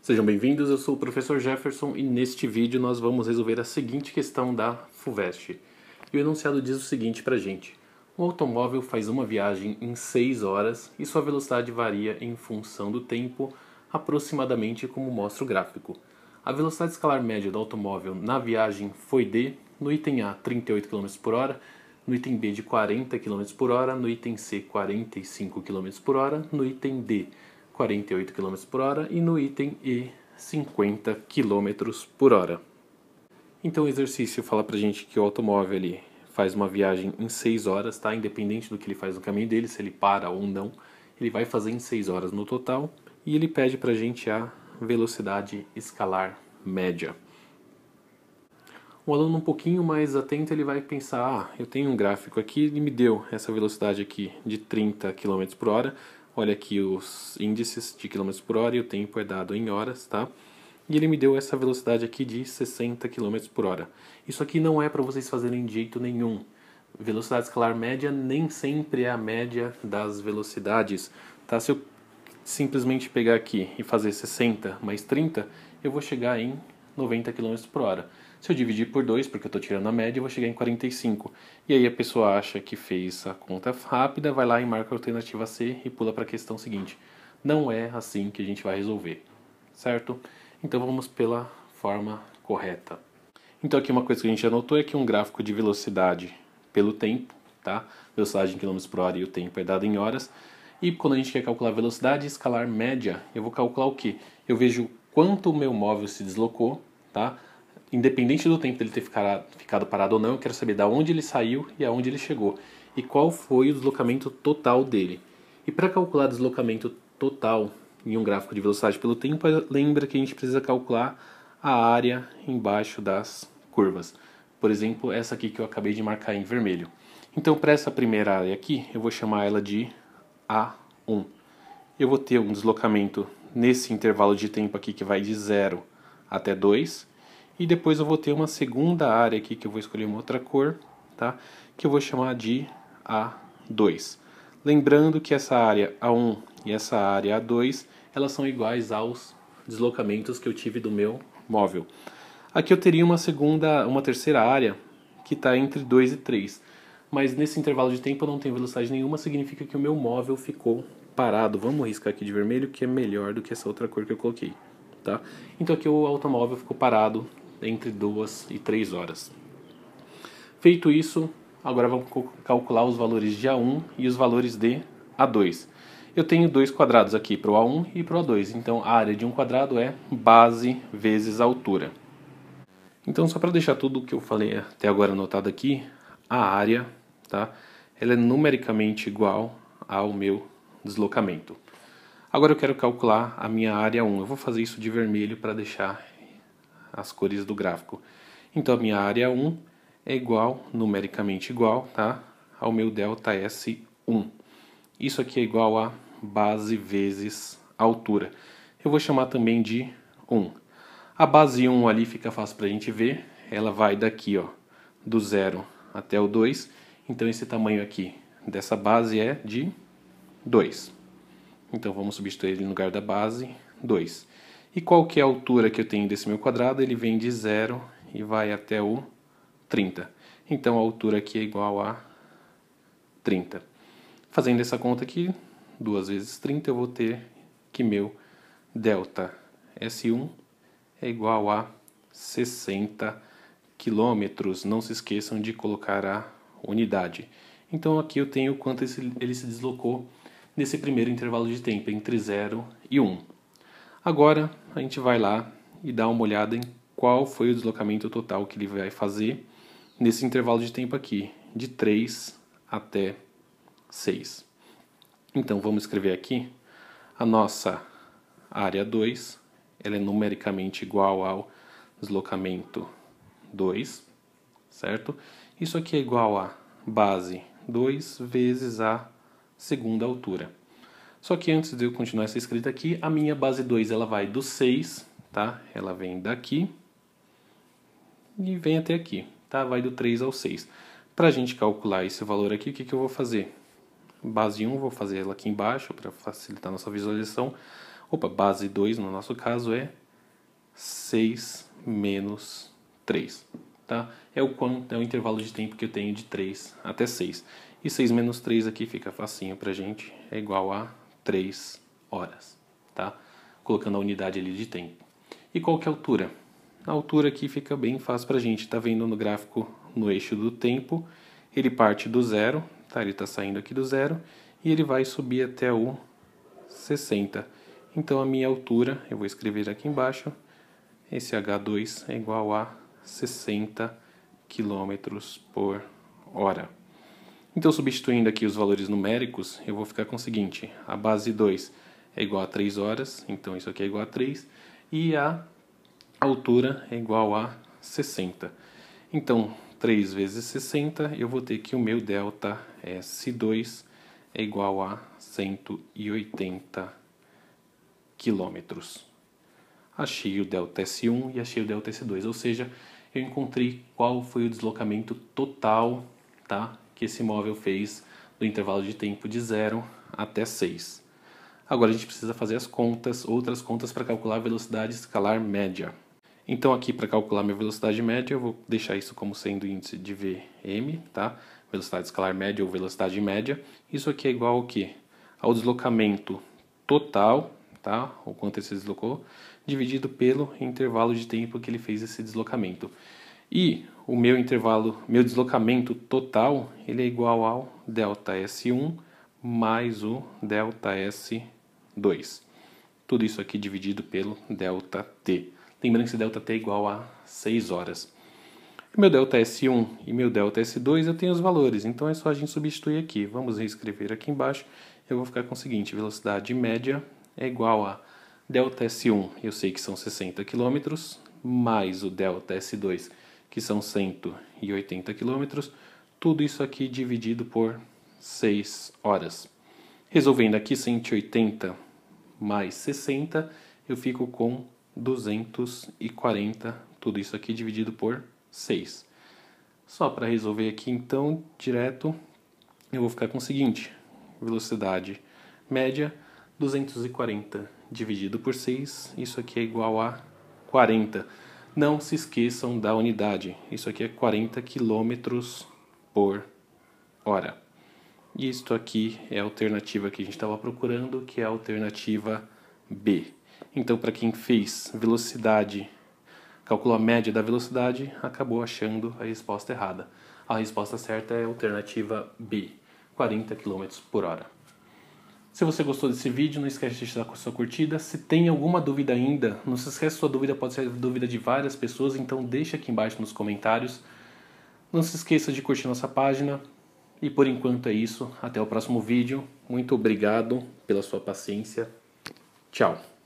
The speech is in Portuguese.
Sejam bem-vindos, eu sou o professor Jefferson e neste vídeo nós vamos resolver a seguinte questão da FUVEST. E o enunciado diz o seguinte pra gente: um automóvel faz uma viagem em 6 horas e sua velocidade varia em função do tempo, aproximadamente como mostra o gráfico. A velocidade escalar média do automóvel na viagem foi de, no item A, 38 km por hora, no item B de 40 km por hora, no item C 45 km por hora, no item D 48 km por hora e no item E 50 km por hora. Então o exercício fala pra gente que o automóvel ele faz uma viagem em 6 horas, tá? Independente do que ele faz no caminho dele, se ele para ou não, ele vai fazer em 6 horas no total e ele pede pra gente a velocidade escalar média. O aluno um pouquinho mais atento ele vai pensar, eu tenho um gráfico aqui, ele me deu essa velocidade aqui de 30 km por hora, olha aqui os índices de km por hora e o tempo é dado em horas, tá? E ele me deu essa velocidade aqui de 60 km por hora. Isso aqui não é para vocês fazerem de jeito nenhum. Velocidade escalar média nem sempre é a média das velocidades, tá? Se eu simplesmente pegar aqui e fazer 60 mais 30, eu vou chegar em 90 km por hora. Se eu dividir por 2, porque eu estou tirando a média, eu vou chegar em 45. E aí a pessoa acha que fez a conta rápida, vai lá e marca a alternativa C e pula para a questão seguinte. Não é assim que a gente vai resolver, certo? Então vamos pela forma correta. Então aqui uma coisa que a gente anotou é que um gráfico de velocidade pelo tempo, tá? Velocidade em km por hora e o tempo é dado em horas. E quando a gente quer calcular a velocidade escalar média, eu vou calcular o quê? Eu vejo quanto o meu móvel se deslocou, tá? Independente do tempo dele ter ficado parado ou não, eu quero saber da onde ele saiu e aonde ele chegou. E qual foi o deslocamento total dele. E para calcular o deslocamento total em um gráfico de velocidade pelo tempo, lembra que a gente precisa calcular a área embaixo das curvas. Por exemplo, essa aqui que eu acabei de marcar em vermelho. Então, para essa primeira área aqui, eu vou chamar ela de A1. Eu vou ter um deslocamento nesse intervalo de tempo aqui que vai de 0 até 2. E depois eu vou ter uma segunda área aqui que eu vou escolher uma outra cor, tá? Que eu vou chamar de A2. Lembrando que essa área A1 e essa área A2, elas são iguais aos deslocamentos que eu tive do meu móvel. Aqui eu teria uma terceira área que está entre 2 e 3. Mas nesse intervalo de tempo eu não tenho velocidade nenhuma, significa que o meu móvel ficou parado. Vamos riscar aqui de vermelho, que é melhor do que essa outra cor que eu coloquei, tá? Então aqui o automóvel ficou parado entre 2 e 3 horas. Feito isso, agora vamos calcular os valores de A1 e os valores de A2. Eu tenho dois quadrados aqui para o A1 e para o A2, então a área de um quadrado é base vezes altura. Então só para deixar tudo o que eu falei até agora anotado aqui, a área, tá? Ela é numericamente igual ao meu deslocamento. Agora eu quero calcular a minha área 1. Eu vou fazer isso de vermelho para deixar as cores do gráfico. Então a minha área 1 é igual, numericamente igual, tá? Ao meu delta S1. Isso aqui é igual a base vezes altura. Eu vou chamar também de 1. A base 1 ali fica fácil para a gente ver. Ela vai daqui, ó, do 0 até o 2. Então esse tamanho aqui dessa base é de 2. Então vamos substituir ele no lugar da base, 2. E qual que é a altura que eu tenho desse meu quadrado? Ele vem de 0 e vai até o 30. Então a altura aqui é igual a 30. Fazendo essa conta aqui, 2 vezes 30, eu vou ter que meu delta S1 é igual a 60 quilômetros. Não se esqueçam de colocar a unidade. Então aqui eu tenho quanto ele se deslocou nesse primeiro intervalo de tempo, entre 0 e 1. Agora a gente vai lá e dá uma olhada em qual foi o deslocamento total que ele vai fazer nesse intervalo de tempo aqui, de 3 até 6. Então vamos escrever aqui a nossa área 2, ela é numericamente igual ao deslocamento 2, certo? Isso aqui é igual a base 2 vezes a segunda altura. Só que antes de eu continuar essa escrita aqui, a minha base 2 ela vai do 6, tá? Ela vem daqui e vem até aqui, tá? Vai do 3 ao 6. Para a gente calcular esse valor aqui, o que eu vou fazer? Base 1, vou fazer ela aqui embaixo para facilitar a nossa visualização. base 2 no nosso caso é 6 menos 3, tá? É o intervalo de tempo que eu tenho de 3 até 6. E 6 menos 3 aqui fica facinho pra gente, é igual a 3 horas, tá? Colocando a unidade ali de tempo. E qual que é a altura? A altura aqui fica bem fácil pra gente, tá vendo no gráfico no eixo do tempo, ele parte do zero, tá? Ele está saindo aqui do zero e ele vai subir até o 60. Então a minha altura, eu vou escrever aqui embaixo, esse H2 é igual a 60 km por hora. Então substituindo aqui os valores numéricos, eu vou ficar com o seguinte, a base 2 é igual a 3 horas, então isso aqui é igual a 3, e a altura é igual a 60. Então 3 vezes 60, eu vou ter que o meu delta S2 é igual a 180 quilômetros. Achei o delta S1 e achei o delta S2, ou seja, eu encontrei qual foi o deslocamento total, tá, que esse móvel fez do intervalo de tempo de 0 até 6. Agora a gente precisa fazer as contas, outras contas para calcular a velocidade escalar média. Então aqui para calcular minha velocidade média, eu vou deixar isso como sendo índice de Vm, tá? Velocidade escalar média ou velocidade média. Isso aqui é igual ao quê? Ao deslocamento total, tá? O quanto ele se deslocou, dividido pelo intervalo de tempo que ele fez esse deslocamento. E o meu deslocamento total, ele é igual ao delta S1 mais o delta S2. Tudo isso aqui dividido pelo delta T. Lembrando que esse delta T é igual a 6 horas. Meu delta S1 e meu delta S2 eu tenho os valores, então é só a gente substituir aqui. Vamos reescrever aqui embaixo. Eu vou ficar com o seguinte, velocidade média é igual a delta S1, eu sei que são 60 km, mais o delta S2, que são 180 km. Tudo isso aqui dividido por 6 horas. Resolvendo aqui 180 mais 60, eu fico com 240, tudo isso aqui dividido por 6. Só para resolver aqui então, direto, eu vou ficar com o seguinte, velocidade média, 240 dividido por 6, isso aqui é igual a 40. Não se esqueçam da unidade, isso aqui é 40 km por hora. E isto aqui é a alternativa que a gente estava procurando, que é a alternativa B. Então, para quem fez velocidade, calculou a média da velocidade, acabou achando a resposta errada. A resposta certa é a alternativa B, 40 km por hora. Se você gostou desse vídeo, não esquece de deixar a sua curtida. Se tem alguma dúvida ainda, não se esqueça, sua dúvida pode ser a dúvida de várias pessoas, então deixa aqui embaixo nos comentários. Não se esqueça de curtir nossa página. E por enquanto é isso. Até o próximo vídeo. Muito obrigado pela sua paciência. Tchau.